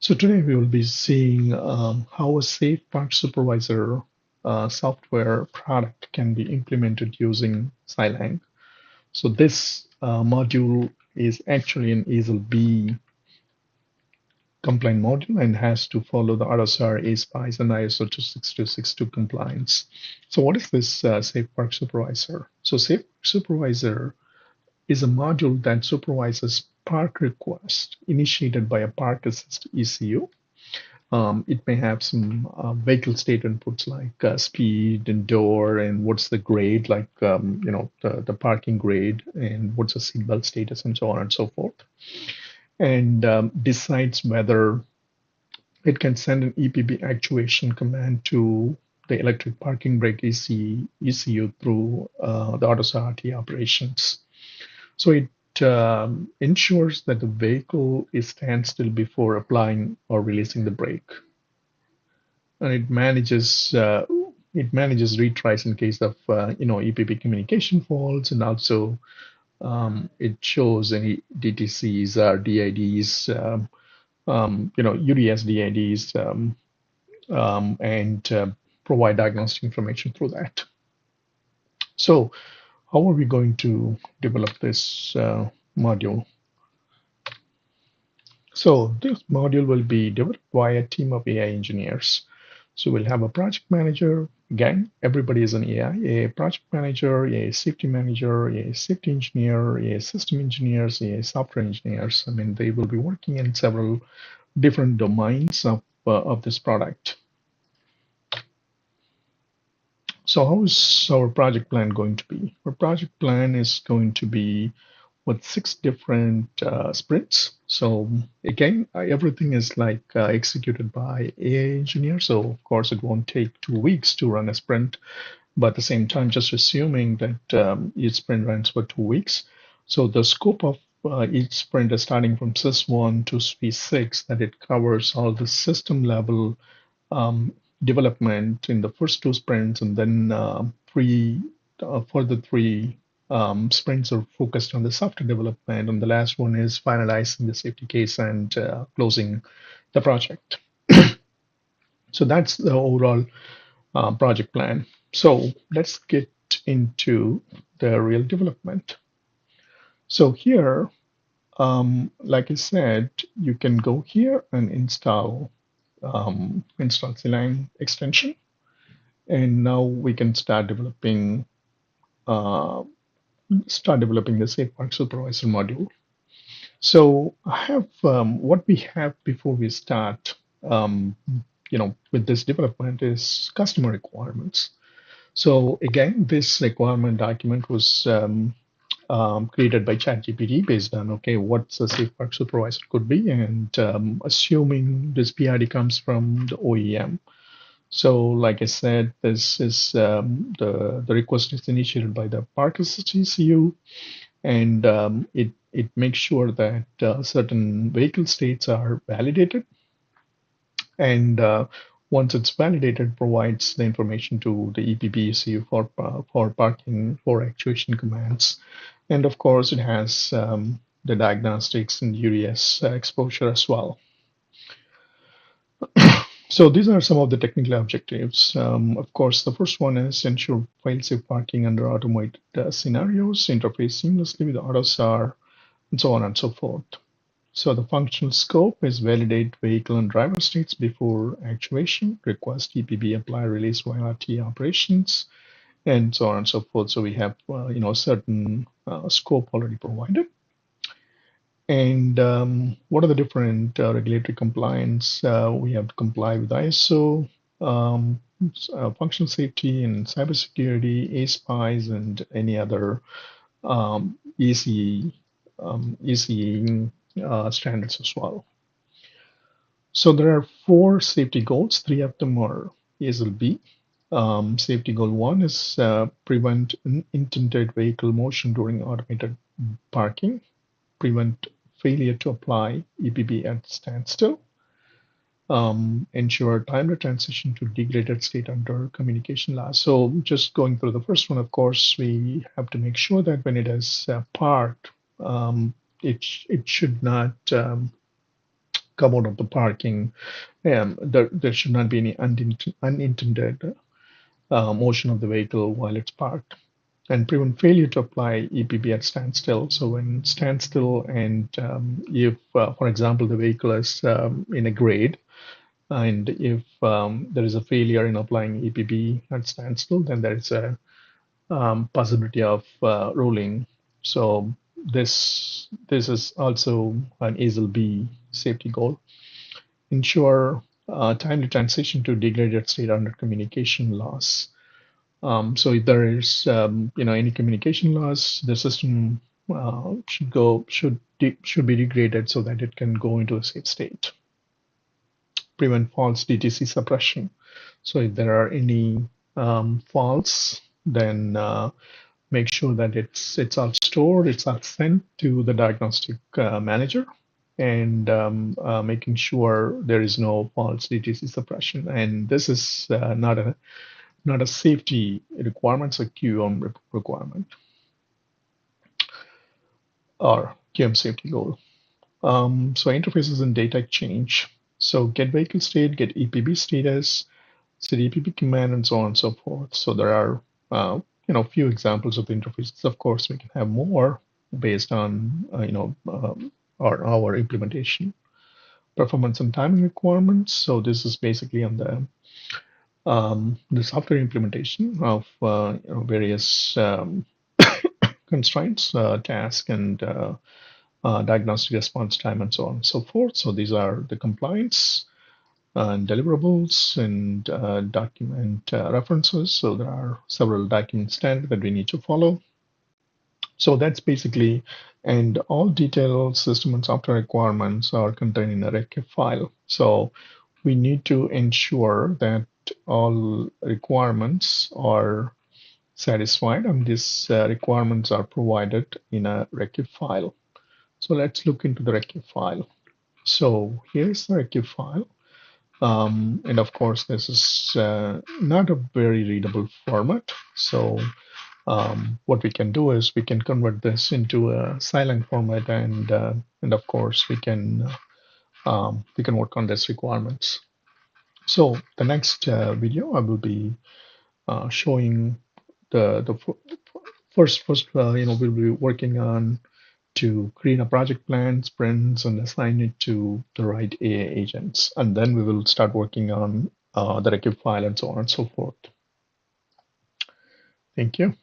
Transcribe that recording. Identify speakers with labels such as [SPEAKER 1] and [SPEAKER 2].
[SPEAKER 1] So today we will be seeing how a Safe Park Supervisor software product can be implemented using Sylang. So this module is actually an ASIL B compliant module and has to follow the RSR, ASPICE, and ISO 26262 compliance. So what is this Safe Park Supervisor? So Safe Park Supervisor is a module that supervises park requests initiated by a park assist ECU. It may have some vehicle state inputs like speed and door and what's the grade, like the parking grade and what's the seatbelt status and so on and so forth, and decides whether it can send an EPB actuation command to the electric parking brake ECU through the AutoSAR operations. So it ensures that the vehicle is standstill before applying or releasing the brake, and it manages retries in case of EPP communication faults, and also it shows any DTCs or DIDs, UDS DIDs, and provide diagnostic information through that. So, how are we going to develop this module? So this module will be developed by a team of AI engineers. So we'll have a project manager. Again, everybody is an AI, a project manager, a safety manager, a safety engineer, a system engineers, a software engineers. I mean, they will be working in several different domains of this product. So how is our project plan going to be? Our project plan is going to be with 6 different sprints. So again, everything is like executed by AI engineers. So of course, it won't take 2 weeks to run a sprint, but at the same time, just assuming that each sprint runs for 2 weeks. So the scope of each sprint is starting from SIS1 to SPI6, that it covers all the system level development in the first 2 sprints, and then further 3 sprints are focused on the software development, and the last one is finalizing the safety case and closing the project. So that's the overall project plan. So let's get into the real development. So here, like I said, you can go here and install Sylang extension, and now we can start developing the Safe Park Supervisor module. So I have what we have before we start, with this development is customer requirements. So again, this requirement document was created by ChatGPT based on what's a Safe Park Supervisor could be, and assuming this PID comes from the OEM. So, like I said, this is the request is initiated by the park assist ECU, and it makes sure that certain vehicle states are validated, and once it's validated, provides the information to the EPP ECU for parking for actuation commands, and of course, it has the diagnostics and UDS exposure as well. So these are some of the technical objectives. Of course, the first one is ensure fail-safe parking under automated scenarios, interface seamlessly with AutoSAR, and so on and so forth. So the functional scope is validate vehicle and driver states before actuation, request EPB apply release via RT operations, and so on and so forth. So we have certain scope already provided. And what are the different regulatory compliance? We have to comply with ISO, functional safety and cybersecurity, ASPICE, and any other ECE standards as well. So there are 4 safety goals. 3 of them are ASIL B. Safety goal 1 is prevent unintended vehicle motion during automated parking, prevent failure to apply EPB at standstill, ensure timely transition to degraded state under communication loss. So just going through the first one, of course, we have to make sure that when it is parked, it should not come out of the parking. There should not be any unintended motion of the vehicle while it's parked, and prevent failure to apply EPB at standstill. So when standstill, and if, for example, the vehicle is in a grade, and if there is a failure in applying EPB at standstill, then there is a possibility of rolling. So this is also an ASIL B safety goal. Ensure timely transition to degraded state under communication loss. So if there is any communication loss, the system should be degraded so that it can go into a safe state. Prevent false DTC suppression. So if there are any faults, then make sure that it's all stored, it's all sent to the diagnostic manager, and making sure there is no false DTC suppression. And this is not a safety requirement, it's a QM requirement or QM safety goal. So interfaces and data exchange. So get vehicle state, get EPB status, set EPB command, and so on and so forth. So there are few examples of interfaces. Of course, we can have more based on our implementation. Performance and timing requirements. So this is basically on the software implementation of various constraints, task, and diagnostic response time, and so on and so forth. So these are the compliance and deliverables and document references. So there are several document standards that we need to follow. So that's basically, and all detailed system and software requirements are contained in a recap file. So we need to ensure that all requirements are satisfied, and these requirements are provided in a recap file. So let's look into the recap file. So here's the recap file. And of course, this is not a very readable format. So what we can do is we can convert this into a Sylang format, and of course we can work on these requirements. So the next video I will be showing the first we'll be working on to create a project plan, sprints, and assign it to the right AI agents. And then we will start working on the recap file and so on and so forth. Thank you.